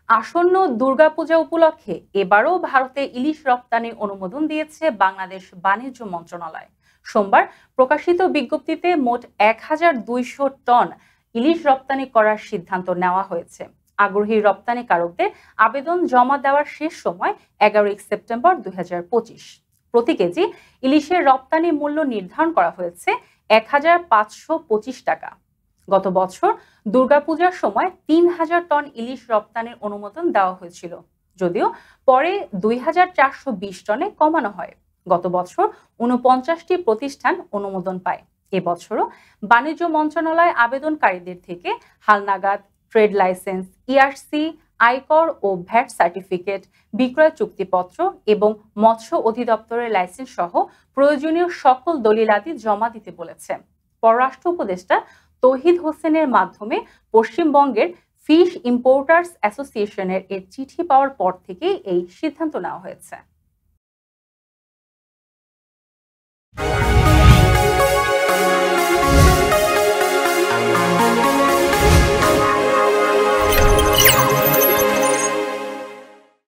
আসন্ন দুর্গাপূজা উপলক্ষে এবারও ভারতে ইলিশ রপ্তানি অনুমোদন দিয়েছে বাংলাদেশ বাণিজ্য মন্ত্রণালয়। সোমবার প্রকাশিত বিজ্ঞপ্তিতে মোট ১,২০০ টন ইলিশ রপ্তানি করার সিদ্ধান্ত নেওয়া হয়েছে। আগ্রহী রপ্তানিকারকদের আবেদন জমা দেওয়ার শেষ সময় ১১ সেপ্টেম্বর ২০২৫। প্রতি কেজি ইলিশের রপ্তানি মূল্য নির্ধারণ করা হয়েছে ১,৫২৫ টাকা। গত বছর দুর্গাপূজার সময় ৩,০০০ টন ইলিশ রপ্তানির অনুমোদন দেওয়া হয়েছিল, যদিও পরে ২,৪২০ টনে কমানো হয়। গত বছর ৪৯টি প্রতিষ্ঠান অনুমোদন পায়। এবছরও বাণিজ্য মন্ত্রণালয় আবেদনকারীদের থেকে হালনাগাদ, ট্রেড লাইসেন্স, ইআরসি, আয়কর ও ভ্যাট সার্টিফিকেট, বিক্রয় চুক্তিপত্র এবং মৎস্য অধিদপ্তরের লাইসেন্স সহ প্রয়োজনীয় সকল দলিলাদি জমা দিতে বলেছে। পররাষ্ট্র উপদেষ্টা তৌহিদ হোসেনের মাধ্যমে পশ্চিমবঙ্গের ফিশ ইম্পোর্টার্স অ্যাসোসিয়েশনের এর চিঠি পাওয়ার পর থেকেই এই সিদ্ধান্ত নেওয়া হয়েছে।